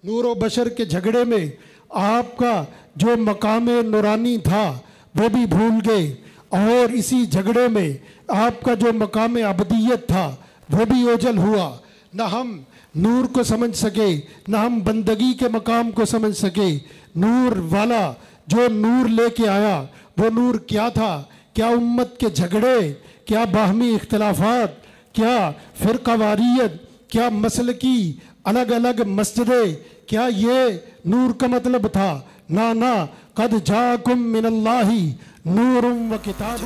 نور و بشر کے جھگڑے میں آپ کا جو مقام نورانی تھا وہ بھی بھول گئے، اور اسی جھگڑے میں آپ کا جو مقام عبدیت تھا وہ بھی اوجھل ہوا۔ نہ ہم نور کو سمجھ سکے، نہ ہم بندگی کے مقام کو سمجھ سکے۔ نور والا جو نور لے کے آیا وہ نور کیا تھا؟ کیا امت کے جھگڑے، کیا باہمی اختلافات، کیا فرقہ واریت، کیا مسلکی الگ الگ مسجدیں، کیا یہ نور کا مطلب تھا؟ نہ قد جاءکم من اللہ نور و کتاب۔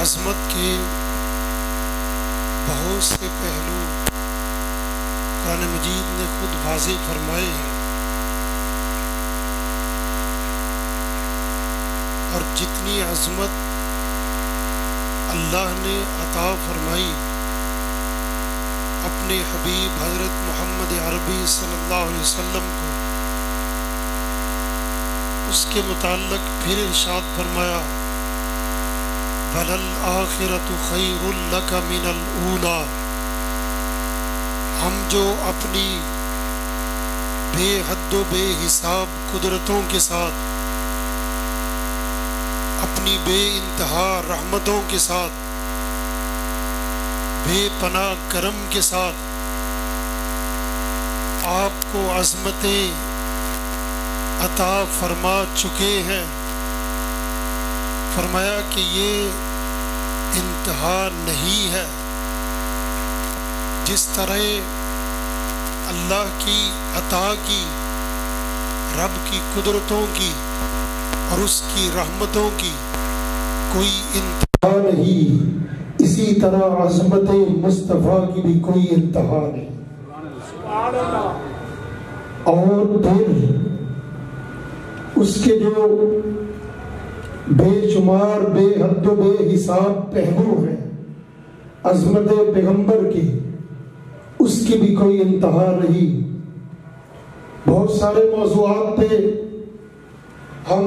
عظمت کے بہت سے پہلو قرآن مجید نے خود واضح فرمائے ہیں، اور جتنی عظمت اللہ نے عطا فرمائی اپنے حبیب حضرت محمد عربی صلی اللہ علیہ وسلم کو، اس کے متعلق پھر ارشاد فرمایا وَلَلْآخِرَةُ خَيْرٌ لَكَ مِنَ الْأُولَى۔ ہم جو اپنی بے حد و بے حساب قدرتوں کے ساتھ، اپنی بے انتہا رحمتوں کے ساتھ، بے پناہ کرم کے ساتھ آپ کو عظمتیں عطا فرما چکے ہیں، فرمایا کہ یہ انتہا نہیں ہے۔ جس طرح اللہ کی عطا کی، رب کی قدرتوں کی اور اس کی رحمتوں کی کوئی انتہا نہیں، اسی طرح عظمت مصطفیٰ کی بھی کوئی انتہا نہیں۔ اور پھر اس کے جو بے شمار بے حد و بے حساب پہلو ہیں عظمت پیغمبر کی، اس کی بھی کوئی انتہا نہیں۔ بہت سارے موضوعات پہ ہم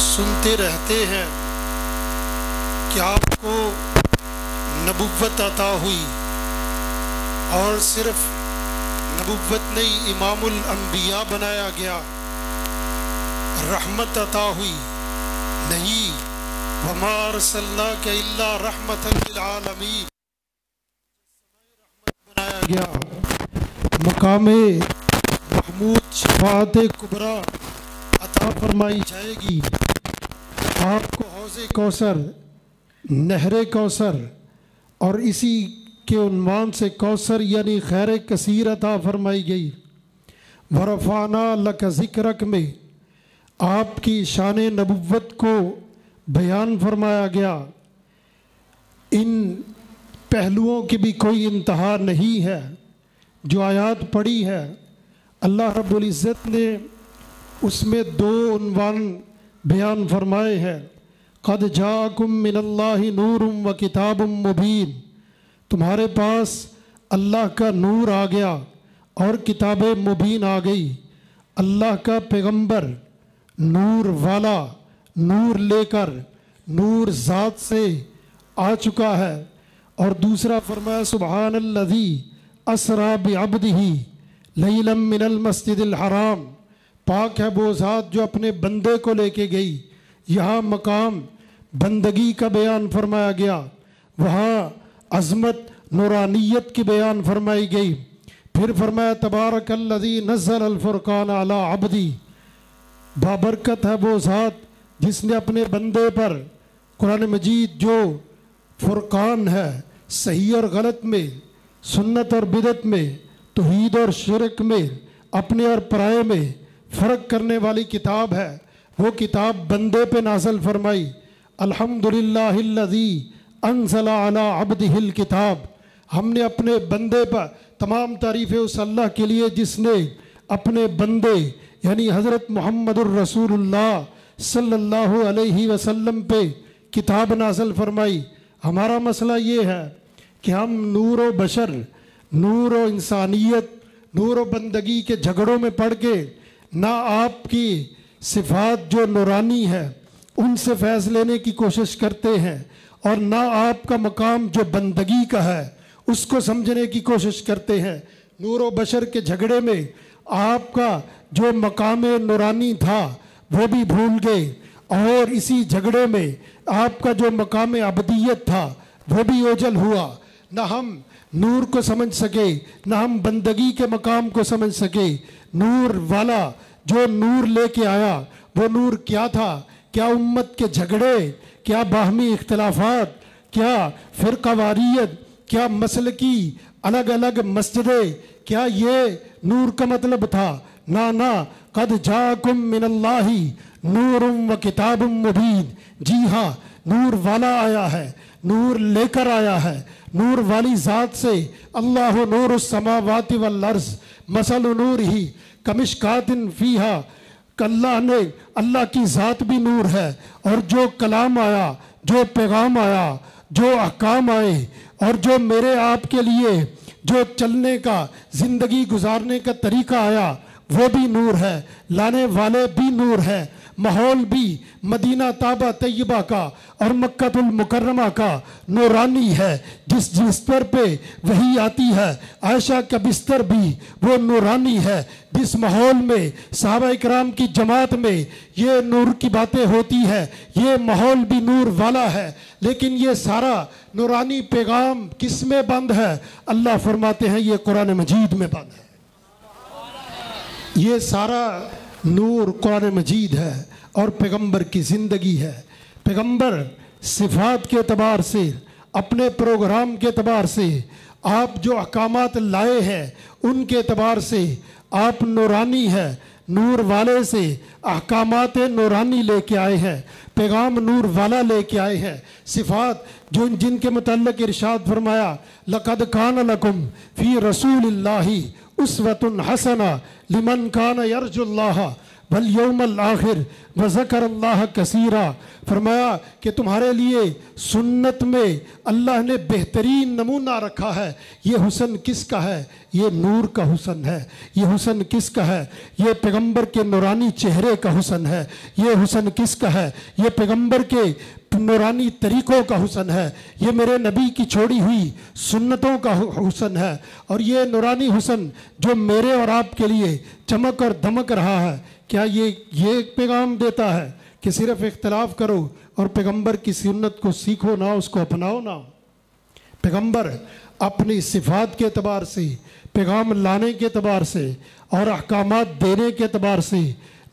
سنتے رہتے ہیں کہ آپ کو نبوت عطا ہوئی، اور صرف نبوت نہیں، امام الانبیاء بنایا گیا، رحمت عطا ہوئی نہیں، وما ارسلناک الا رحمتا للعالمین، رحمت بنایا گیا، مقام محمود شفاعت کبریٰ عطا فرمائی جائے گی آپ کو، حوض کوثر، نہر کوثر اور اسی کے عنوان سے کوثر یعنی خیر کثیر عطا فرمائی گئی۔ ورفعنا لک ذکرک میں آپ کی شان نبوت کو بیان فرمایا گیا۔ ان پہلوؤں کی بھی کوئی انتہا نہیں ہے۔ جو آیات پڑھی ہے اللہ رب العزت نے اس میں 2 عنوان بیان فرمائے ہیں۔ قد جاءکم من اللہ نور و کتاب مبین، تمہارے پاس اللہ کا نور آ گیا اور کتاب مبین آ گئی۔ اللہ کا پیغمبر نور والا، نور لے کر، نور ذات سے آ چکا ہے۔ اور دوسرا فرمایا سبحان الذی اسریٰ بعبدہ لیلا من المسجد الحرام، پاک ہے وہ ذات جو اپنے بندے کو لے کے گئی۔ یہاں مقام بندگی کا بیان فرمایا گیا، وہاں عظمت نورانیت کی بیان فرمائی گئی۔ پھر فرمایا تبارک الذی نزل الفرقان علی عبدی، بابرکت ہے وہ ذات جس نے اپنے بندے پر قرآن مجید جو فرقان ہے، صحیح اور غلط میں، سنت اور بدعت میں، توحید اور شرک میں، اپنے اور پرائے میں فرق کرنے والی کتاب ہے، وہ کتاب بندے پہ نازل فرمائی۔ الحمدللہ الذی انزل علی عبدہ الکتاب، ہم نے اپنے بندے پر تمام تعریفیں اس اللہ کے لیے جس نے اپنے بندے یعنی حضرت محمد الرسول اللہ صلی اللہ علیہ وسلم پہ کتاب نازل فرمائی۔ ہمارا مسئلہ یہ ہے کہ ہم نور و بشر، نور و انسانیت، نور و بندگی کے جھگڑوں میں پڑھ کے نہ آپ کی صفات جو نورانی ہے ان سے فیض لینے کی کوشش کرتے ہیں، اور نہ آپ کا مقام جو بندگی کا ہے اس کو سمجھنے کی کوشش کرتے ہیں۔ نور و بشر کے جھگڑے میں آپ کا جو مقام نورانی تھا وہ بھی بھول گئے، اور اسی جھگڑے میں آپ کا جو مقام عبدیت تھا وہ بھی اوجھل ہوا۔ نہ ہم نور کو سمجھ سکے، نہ ہم بندگی کے مقام کو سمجھ سکے۔ نور والا جو نور لے کے آیا وہ نور کیا تھا؟ کیا امت کے جھگڑے، کیا باہمی اختلافات، کیا فرقہ واریت، کیا مسلکی الگ الگ مسجدیں، کیا یہ نور کا مطلب تھا؟ نہ قد جاءکم من اللہ نور و کتاب مبین، جی ہاں نور والا آیا ہے، نور لے کر آیا ہے۔ نور والی ذات سے اللہ نور السماوات والارض مثل نورہ کمشکات فیہا، اللہ کی ذات بھی نور ہے، اور جو کلام آیا، جو پیغام آیا، جو احکام آئے، اور جو میرے آپ کے لیے جو چلنے کا، زندگی گزارنے کا طریقہ آیا وہ بھی نور ہے، لانے والے بھی نور ہے۔ ماحول بھی مدینہ طیبہ طیبہ کا اور مکہ المکرمہ کا نورانی ہے، جس بستر پہ وحی آتی ہے عائشہ کا بستر بھی وہ نورانی ہے۔ جس ماحول میں صحابہ اکرام کی جماعت میں یہ نور کی باتیں ہوتی ہے، یہ ماحول بھی نور والا ہے۔ لیکن یہ سارا نورانی پیغام کس میں بند ہے؟ اللہ فرماتے ہیں یہ قرآن مجید میں بند ہے۔ یہ سارا نور قرآن مجید ہے اور پیغمبر کی زندگی ہے۔ پیغمبر صفات کے اعتبار سے، اپنے پروگرام کے اعتبار سے، آپ جو احکامات لائے ہیں ان کے اعتبار سے آپ نورانی ہے، نور والے سے احکامات نورانی لے کے آئے ہیں، پیغام نور والا لے کے آئے ہیں۔ صفات جن کے متعلق ارشاد فرمایا لَقَدْ كَانَ لَكُمْ فِي رَسُولِ اللَّهِ أُسْوَةٌ حَسَنَةٌ لِمَنْ كَانَ يَرْجُو اللَّهَ وَالْيَوْمَ الْآخِرِ وَذَكَرَ اللَّهَ كَثِيرًا، فرمایا کہ تمہارے لیے سنت میں اللہ نے بہترین نمونہ رکھا ہے۔ یہ حسن کس کا ہے؟ یہ نور کا حسن ہے۔ یہ حسن کس کا ہے؟ یہ پیغمبر کے نورانی چہرے کا حسن ہے۔ یہ حسن کس کا ہے؟ یہ پیغمبر کے نورانی طریقوں کا حسن ہے۔ یہ میرے نبی کی چھوڑی ہوئی سنتوں کا حسن ہے۔ اور یہ نورانی حسن جو میرے اور آپ کے لیے چمک اور دمک رہا ہے، کیا یہ پیغام دیتا ہے کہ صرف اختلاف کرو اور پیغمبر کی سنت کو سیکھو نہ اس کو اپناؤ نہ؟ پیغمبر اپنی صفات کے اعتبار سے، پیغام لانے کے اعتبار سے اور احکامات دینے کے اعتبار سے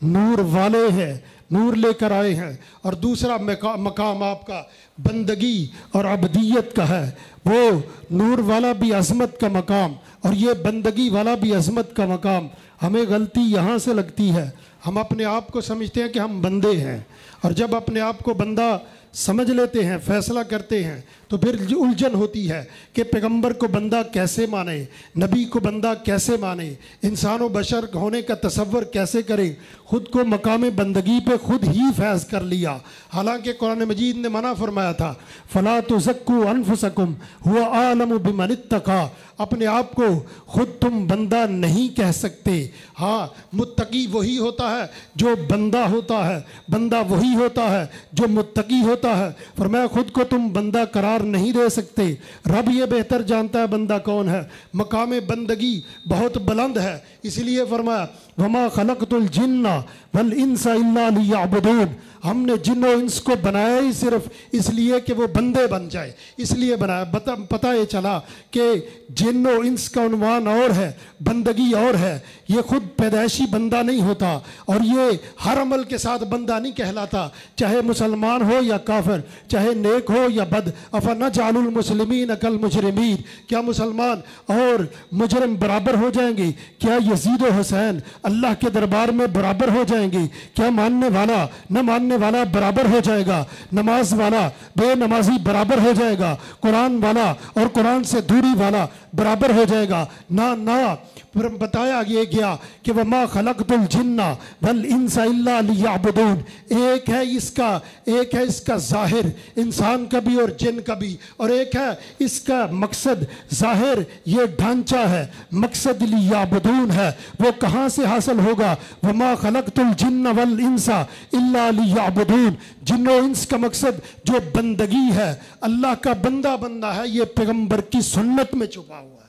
نور والے ہیں، نور لے کر آئے ہیں، اور دوسرا مقام آپ کا بندگی اور عبدیت کا ہے، وہ نور والا بھی عظمت کا مقام اور یہ بندگی والا بھی عظمت کا مقام۔ ہمیں غلطی یہاں سے لگتی ہے، ہم اپنے آپ کو سمجھتے ہیں کہ ہم بندے ہیں، اور جب اپنے آپ کو بندہ سمجھ لیتے ہیں، فیصلہ کرتے ہیں، تو پھر الجھن ہوتی ہے کہ پیغمبر کو بندہ کیسے مانے، نبی کو بندہ کیسے مانے، انسان و بشر ہونے کا تصور کیسے کرے۔ خود کو مقام بندگی پہ خود ہی فیض کر لیا، حالانکہ قرآن مجید نے منع فرمایا تھا فَلَا تُزَكُّوا أَنفُسَكُمْ هُوَ أَعْلَمُ بِمَنِ اتَّقَىٰ۔ اپنے آپ کو خود تم بندہ نہیں کہہ سکتے، ہاں متقی وہی ہوتا ہے جو بندہ ہوتا ہے، بندہ وہی ہوتا ہے جو متقی ہوتا ہے۔ فرمایا خود کو تم بندہ قرار نہیں دے سکتے، رب یہ بہتر جانتا ہے بندہ کون ہے۔ مقام بندگی بہت بلند ہے، اس لیے فرمایا وَمَا خَلَقْتُ الْجِنَّ وَالْإِنسَ إِلَّا لِيَعْبُدُونَ۔ ہم نے جن و انس کو بنایا ہی صرف اس لیے کہ وہ بندے بن جائے، اس لیے بنایا۔ پتہ یہ چلا کہ جن و انس کا عنوان اور ہے، بندگی اور ہے۔ یہ خود پیدائشی بندہ نہیں ہوتا، اور یہ ہر عمل کے ساتھ بندہ نہیں کہلاتا، چاہے مسلمان ہو یا کافر، چاہے نیک ہو یا بد۔ أَفَنَجْعَلُ الْمُسْلِمِينَ كَالْمُجْرِمِينَ۔ کیا مسلمان اور مجرم برابر ہو جائیں گے؟ کیا یزید و حسین اللہ کے دربار میں برابر ہو جائیں گے؟ کیا ماننے والا نہ ماننے والا برابر ہو جائے گا؟ نماز والا بے نمازی برابر ہو جائے گا؟ قرآن والا اور قرآن سے دوری والا برابر ہو جائے گا؟ نہ پھر بتایا یہ گیا کہ وَمَا خَلَقْتُ الْجِنَّ وَالْإِنسَ إِلَّا لِيَعْبُدُونَ۔ ایک ہے اس کا ظاہر انسان کا بھی اور جن کا بھی، اور ایک ہے اس کا مقصد ظاہر، یہ ڈھانچہ ہے، مقصد لیعبدون ہے، وہ کہاں سے حاصل ہوگا؟ وَمَا خَلَقْتُ الْجِنَّ وَالْإِنسَ إِلَّا لِيَعْبُدُونَ۔ جن و انس کا مقصد جو بندگی ہے، اللہ کا بندہ بننا ہے، یہ پیغمبر کی سنت میں چھپا ہوا ہے،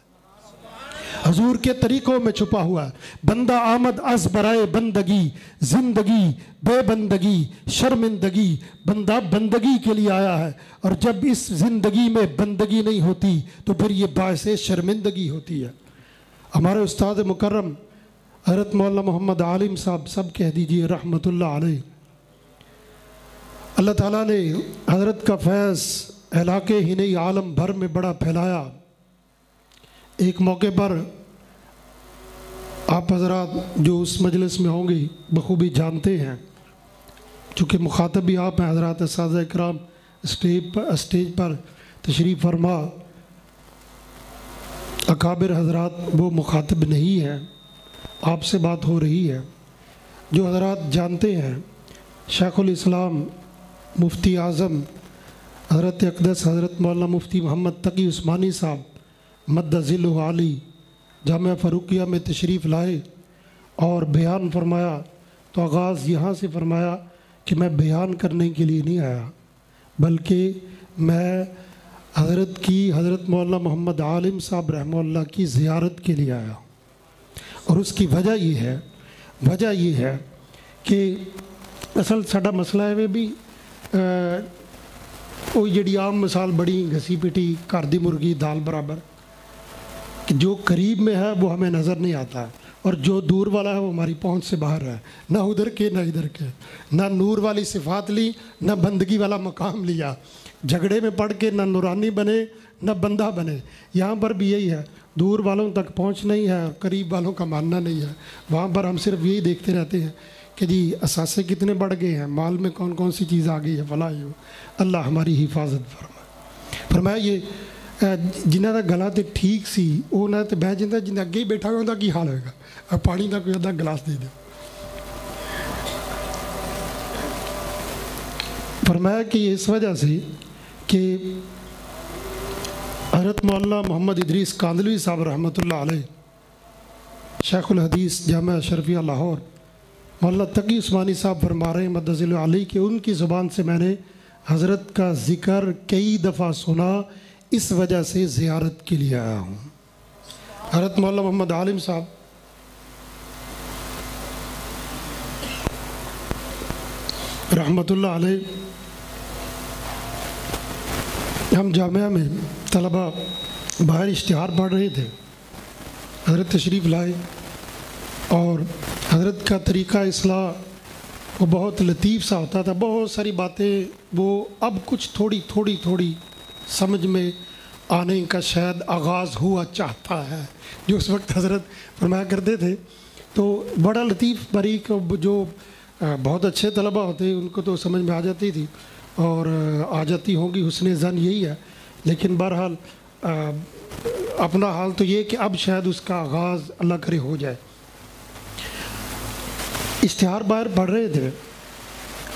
حضور کے طریقوں میں چھپا ہوا ہے۔ بندہ آمد از برائے بندگی، زندگی بے بندگی شرمندگی۔ بندہ بندگی کے لیے آیا ہے، اور جب اس زندگی میں بندگی نہیں ہوتی تو پھر یہ باعث شرمندگی ہوتی ہے۔ ہمارے استاد مکرم حضرت مولانا محمد عالم صاحب، سب کہہ دیجئے رحمت اللہ علیہ، اللہ تعالیٰ نے حضرت کا فیض علاقے ہی نہیں عالم بھر میں بڑا پھیلایا۔ ایک موقع پر آپ حضرات جو اس مجلس میں ہوں گے بخوبی جانتے ہیں، چونکہ مخاطب بھی آپ ہیں حضرات اساتذہ اکرام، اسٹیج پر تشریف فرما اکابر حضرات وہ مخاطب نہیں ہیں، آپ سے بات ہو رہی ہے۔ جو حضرات جانتے ہیں شیخ الاسلام مفتی اعظم حضرت اقدس حضرت مولانا مفتی محمد تقی عثمانی صاحب مد ذلہ عالی جامعہ فاروقیہ میں تشریف لائے اور بیان فرمایا، تو آغاز یہاں سے فرمایا کہ میں بیان کرنے کے لیے نہیں آیا، بلکہ میں حضرت مولانا محمد عالم صاحب رحمہ اللہ کی زیارت کے لیے آیا۔ اور اس کی وجہ یہ ہے کہ اصل ساڈا مسئلہ ہے بھی وہ جڑی عام مثال بڑی گھسی پٹی گھر دی مرغی دال برابر، کہ جو قریب میں ہے وہ ہمیں نظر نہیں آتا، اور جو دور والا ہے وہ ہماری پہنچ سے باہر ہے، نہ ادھر کے نہ ادھر کے، نہ نور والی صفات لی نہ بندگی والا مقام لیا، جھگڑے میں پڑھ کے نہ نورانی بنے نہ بندہ بنے۔ یہاں پر بھی یہی ہے، دور والوں تک پہنچ نہیں ہے، قریب والوں کا ماننا نہیں ہے، وہاں پر ہم صرف یہی دیکھتے رہتے ہیں کہ جی اثاثے کتنے بڑھ گئے ہیں، مال میں کون کون سی چیز آ گئی ہے، فلاں ہو۔ اللہ ہماری حفاظت فرمائے۔ یہ جنہاں دا گلا تے ٹھیک سی وہ نہ تے بہ جاتا، جنہیں اگے ہی بیٹھا ہوا دا کی حال ہوئے گا، اب پانی کا کوئی ادھا گلاس دے دے۔ فرمایا کہ اس وجہ سے کہ حضرت مولانا محمد ادریس کاندلوی صاحب رحمۃ اللہ علیہ شیخ الحدیث جامعہ اشرفیہ لاہور، مولانا تقی عثمانی صاحب فرما رہے ہیں مد ذلہ علی کہ ان کی زبان سے میں نے حضرت کا ذکر کئی دفعہ سنا، اس وجہ سے زیارت کے لیے آیا ہوں۔ حضرت مولانا محمد عالم صاحب رحمۃ اللہ علیہ، ہم جامعہ میں طلبہ باہر اشتہار پڑھ رہے تھے، حضرت تشریف لائے اور حضرت کا طریقہ اصلاح وہ بہت لطیف سا ہوتا تھا، بہت ساری باتیں وہ اب کچھ تھوڑی تھوڑی تھوڑی سمجھ میں آنے کا شاید آغاز ہوا چاہتا ہے، جو اس وقت حضرت فرمایا کرتے تھے۔ تو بڑا لطیف باریک، جو بہت اچھے طلبہ ہوتے ان کو تو سمجھ میں آ جاتی تھی اور آ جاتی ہوں گی، حسن ظن یہی ہے، لیکن بہرحال اپنا حال تو یہ کہ اب شاید اس کا آغاز اللہ کرے ہو جائے۔ اشتہار باہر پڑھ رہے تھے،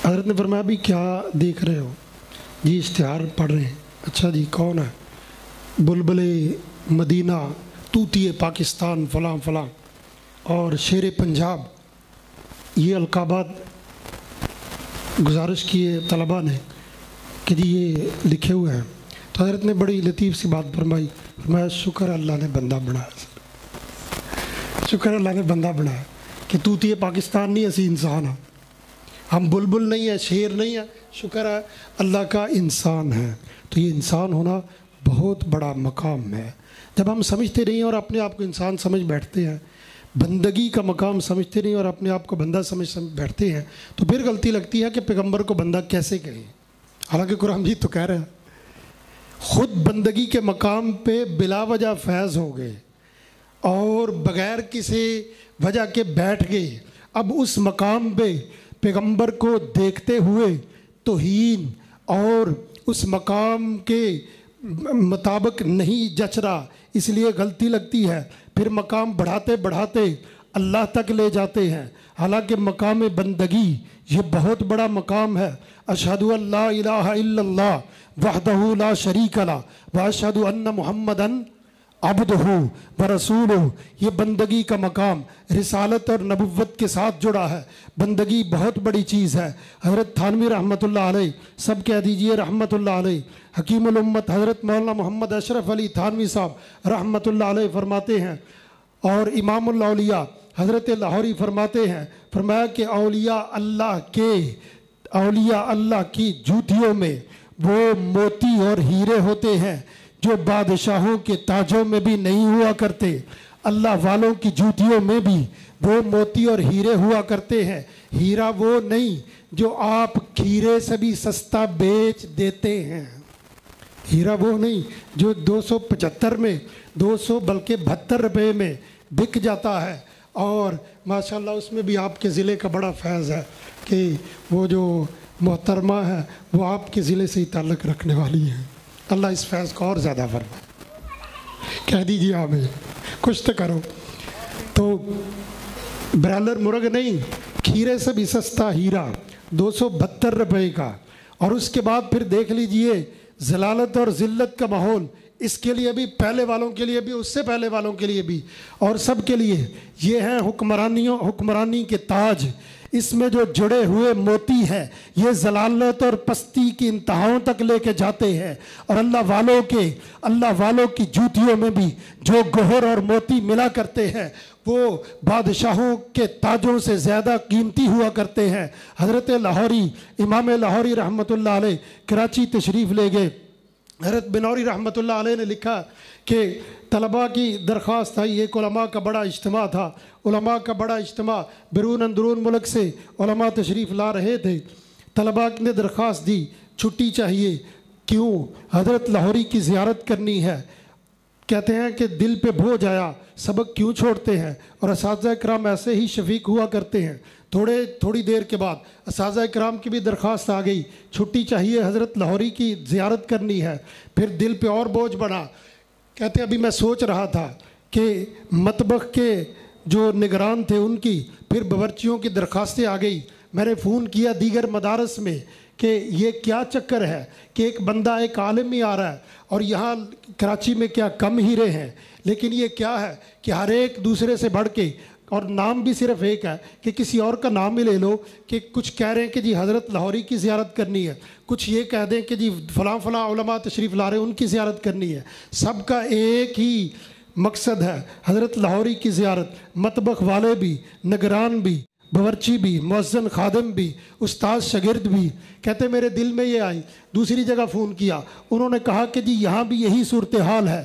حضرت نے فرمایا بھی کیا دیکھ رہے ہو؟ جی اشتہار پڑھ رہے ہیں۔ اچھا جی کون ہے؟ بلبل مدینہ، طوطی پاکستان، فلاں فلاں اور شیر پنجاب، یہ القابات گزارش کیے طلباء نے کہ جی یہ لکھے ہوئے ہیں۔ تو حضرت نے بڑی لطیف سی بات فرمائی، فرمایا شکر اللہ نے بندہ بنایا، شکر اللہ نے بندہ بنایا کہ طوطی پاکستان نہیں، اسی انسان ہیں، ہم بلبل نہیں ہیں، شیر نہیں ہیں، شکر ہے اللہ کا انسان ہے۔ تو یہ انسان ہونا بہت بڑا مقام ہے۔ جب ہم سمجھتے نہیں اور اپنے آپ کو انسان سمجھ بیٹھتے ہیں، بندگی کا مقام سمجھتے نہیں اور اپنے آپ کو بندہ سمجھ بیٹھتے ہیں، تو پھر غلطی لگتی ہے کہ پیغمبر کو بندہ کیسے کہیں، حالانکہ قرآن بھی تو کہہ رہا ہے خود بندگی کے مقام پہ بلا وجہ فیض ہو گئے اور بغیر کسی وجہ کے بیٹھ گئے۔ اب اس مقام پہ پیغمبر کو دیکھتے ہوئے توہین اور اس مقام کے مطابق نہیں جچ رہا، اس لیے غلطی لگتی ہے، پھر مقام بڑھاتے بڑھاتے اللہ تک لے جاتے ہیں، حالانکہ مقام بندگی یہ بہت بڑا مقام ہے۔ اشہد ان لا الہ الا اللہ وحدہ لا شریک لہ واشہد ان محمدً عبدہ ورسولہ، یہ بندگی کا مقام رسالت اور نبوت کے ساتھ جڑا ہے۔ بندگی بہت بڑی چیز ہے۔ حضرت تھانوی رحمۃ اللہ علیہ، سب کہہ دیجئے رحمۃ اللہ علیہ، حکیم الامت حضرت مولانا محمد اشرف علی تھانوی صاحب رحمۃ اللہ علیہ فرماتے ہیں، اور امام الاولیاء حضرت لاہوری فرماتے ہیں، فرمایا کہ اولیاء اللہ کی جوتیوں میں وہ موتی اور ہیرے ہوتے ہیں جو بادشاہوں کے تاجوں میں بھی نہیں ہوا کرتے۔ اللہ والوں کی جوتیوں میں بھی وہ موتی اور ہیرے ہوا کرتے ہیں، ہیرا وہ نہیں جو آپ کھیرے سے بھی سستا بیچ دیتے ہیں، ہیرا وہ نہیں جو 275 میں 200 بلکہ 72 روپے میں بک جاتا ہے، اور ماشاءاللہ اس میں بھی آپ کے ضلع کا بڑا فیض ہے کہ وہ جو محترمہ ہے وہ آپ کے ضلع سے ہی تعلق رکھنے والی ہیں۔ اللہ اس فیض کو اور زیادہ فرمائے، کہہ دیجیے آمین، کچھ تو کرو۔ تو برالر مرغ نہیں، کھیرے سے بھی سستا ہیرا 272 روپے کا، اور اس کے بعد پھر دیکھ لیجئے ذلالت اور ذلت کا ماحول، اس کے لیے بھی پہلے والوں کے لیے بھی، اس سے پہلے والوں کے لیے بھی، اور سب کے لیے یہ ہیں حکمرانی کے تاج۔ اس میں جو جڑے ہوئے موتی ہے یہ ذلالت اور پستی کی انتہاؤں تک لے کے جاتے ہیں، اور اللہ والوں کی جوتیوں میں بھی جو گوہر اور موتی ملا کرتے ہیں وہ بادشاہوں کے تاجوں سے زیادہ قیمتی ہوا کرتے ہیں۔ حضرت لاہوری، امام لاہوری رحمۃ اللہ علیہ کراچی تشریف لے گئے۔ حضرت بنوری رحمۃ اللہ علیہ نے لکھا کہ طلباء کی درخواست آئی، ایک علماء کا بڑا اجتماع تھا، علماء کا بڑا اجتماع، بیرون اندرون ملک سے علماء تشریف لا رہے تھے، طلباء نے درخواست دی چھٹی چاہیے، کیوں؟ حضرت لاہوری کی زیارت کرنی ہے۔ کہتے ہیں کہ دل پہ بوجھ آیا، سبق کیوں چھوڑتے ہیں؟ اور اساتذہ کرام ایسے ہی شفیق ہوا کرتے ہیں۔ تھوڑی دیر کے بعد اساتذہ کرام کی بھی درخواست آ گئی، چھٹی چاہیے، حضرت لاہوری کی زیارت کرنی ہے۔ پھر دل پہ اور بوجھ بڑھا، کہتے ابھی میں سوچ رہا تھا کہ مطبخ کے جو نگران تھے ان کی پھر باورچیوں کی درخواستیں آ گئی، میں نے فون کیا دیگر مدارس میں کہ یہ کیا چکر ہے کہ ایک بندہ ایک عالم ہی آ رہا ہے، اور یہاں کراچی میں کیا کم ہیرے ہیں، لیکن یہ کیا ہے کہ ہر ایک دوسرے سے بڑھ کے، اور نام بھی صرف ایک ہے کہ کسی اور کا نام ہی لے لو، کہ کچھ کہہ رہے ہیں کہ جی حضرت لاہوری کی زیارت کرنی ہے، کچھ یہ کہہ دیں کہ جی فلاں فلاں علماء تشریف لا رہے ہیں ان کی زیارت کرنی ہے، سب کا ایک ہی مقصد ہے حضرت لاہوری کی زیارت۔ مطبخ والے بھی، نگران بھی، باورچی بھی، مؤذن خادم بھی، استاد شاگرد بھی، کہتے میرے دل میں یہ آئی، دوسری جگہ فون کیا، انہوں نے کہا کہ جی یہاں بھی یہی صورتحال ہے۔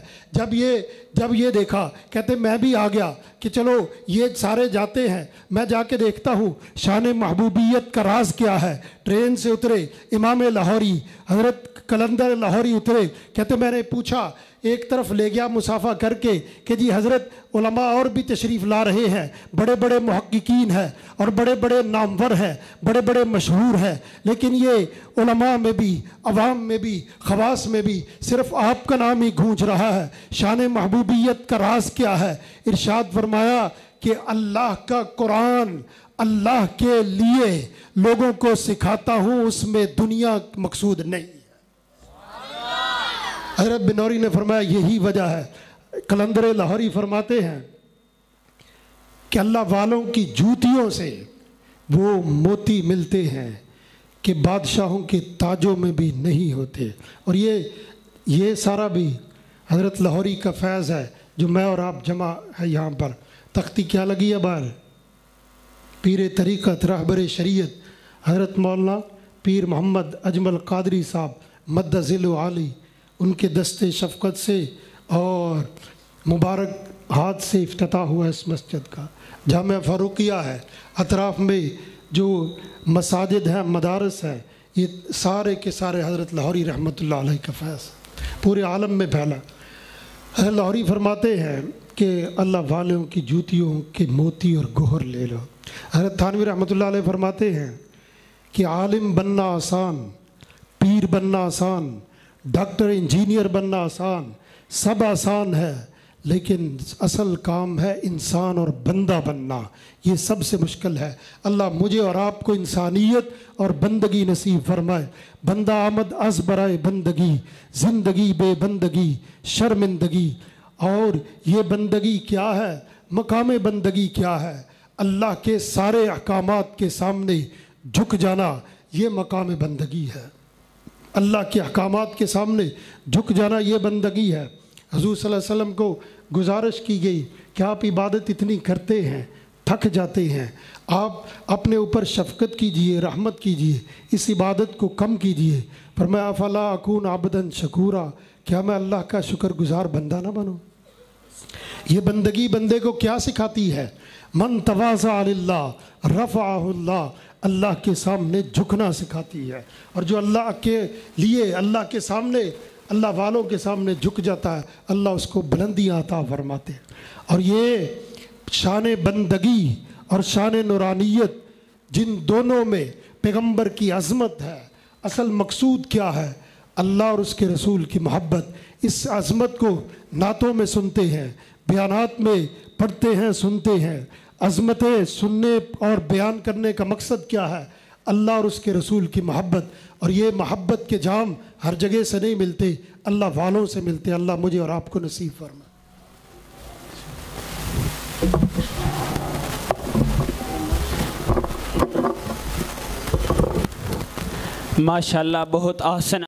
جب یہ دیکھا کہتے میں بھی آ گیا کہ چلو یہ سارے جاتے ہیں، میں جا کے دیکھتا ہوں شان محبوبیت کا راز کیا ہے۔ ٹرین سے اترے امام لاہوری حضرت قلندر لاہوری اترے، کہتے میں نے پوچھا، ایک طرف لے گیا مسافہ کر کے کہ جی حضرت علماء اور بھی تشریف لا رہے ہیں، بڑے بڑے محققین ہیں اور بڑے بڑے نامور ہیں، بڑے بڑے مشہور ہیں، لیکن یہ علماء میں بھی، عوام میں بھی، خواص میں بھی صرف آپ کا نام ہی گونج رہا ہے۔ شان محبوبیت کا راز کیا ہے؟ ارشاد فرمایا کہ اللہ کا قرآن اللہ کے لیے لوگوں کو سکھاتا ہوں، اس میں دنیا مقصود نہیں۔ حضرت بنوری نے فرمایا یہی وجہ ہے۔ قلندر لاہوری فرماتے ہیں کہ اللہ والوں کی جوتیوں سے وہ موتی ملتے ہیں کہ بادشاہوں کے تاجوں میں بھی نہیں ہوتے۔ اور یہ سارا بھی حضرت لاہوری کا فیض ہے جو میں اور آپ جمع ہے یہاں پر۔ تختی کیا لگی ہے باہر؟ پیر طریقت رہبر شریعت حضرت مولانا پیر محمد اجمل قادری صاحب مد ذل عالی، ان کے دستے شفقت سے اور مبارک ہاتھ سے افتتاح ہوا اس مسجد کا۔ جامعہ فاروقیہ ہے، اطراف میں جو مساجد ہیں، مدارس ہیں، یہ سارے کے سارے حضرت لاہوری رحمۃ اللہ علیہ کا فیض پورے عالم میں پھیلا۔ حضرت لاہوری فرماتے ہیں کہ اللہ والوں کی جوتیوں کے موتی اور گوہر لے لو۔ حضرت تھانوی رحمۃ اللہ علیہ فرماتے ہیں کہ عالم بننا آسان، پیر بننا آسان، ڈاکٹر انجینئر بننا آسان، سب آسان ہے، لیکن اصل کام ہے انسان اور بندہ بننا، یہ سب سے مشکل ہے۔ اللہ مجھے اور آپ کو انسانیت اور بندگی نصیب فرمائے۔ بندہ آمد از برائے بندگی، زندگی بے بندگی شرمندگی۔ اور یہ بندگی کیا ہے؟ مقام بندگی کیا ہے؟ اللہ کے سارے احکامات کے سامنے جھک جانا، یہ مقام بندگی ہے۔ اللہ کے احکامات کے سامنے جھک جانا یہ بندگی ہے۔ حضور صلی اللہ علیہ وسلم کو گزارش کی گئی کہ آپ عبادت اتنی کرتے ہیں، تھک جاتے ہیں، آپ اپنے اوپر شفقت کیجئے، رحمت کیجئے، اس عبادت کو کم کیجئے۔ فرمایا افلا اکون عبدا شکورا، کیا میں اللہ کا شکر گزار بندہ نہ بنوں؟ یہ بندگی بندے کو کیا سکھاتی ہے؟ من تواضع للہ رفعہ اللہ، اللہ کے سامنے جھکنا سکھاتی ہے۔ اور جو اللہ کے لیے، اللہ کے سامنے، اللہ والوں کے سامنے جھک جاتا ہے، اللہ اس کو بلندیاں عطا فرماتے ہیں۔ اور یہ شان بندگی اور شان نورانیت، جن دونوں میں پیغمبر کی عظمت ہے، اصل مقصود کیا ہے؟ اللہ اور اس کے رسول کی محبت۔ اس عظمت کو نعتوں میں سنتے ہیں، بیانات میں پڑھتے ہیں، سنتے ہیں۔ عظمتیں سننے اور بیان کرنے کا مقصد کیا ہے؟ اللہ اور اس کے رسول کی محبت۔ اور یہ محبت کے جام ہر جگہ سے نہیں ملتے، اللہ والوں سے ملتے۔ اللہ مجھے اور آپ کو نصیب فرمائے۔ ماشاءاللہ، بہت آسن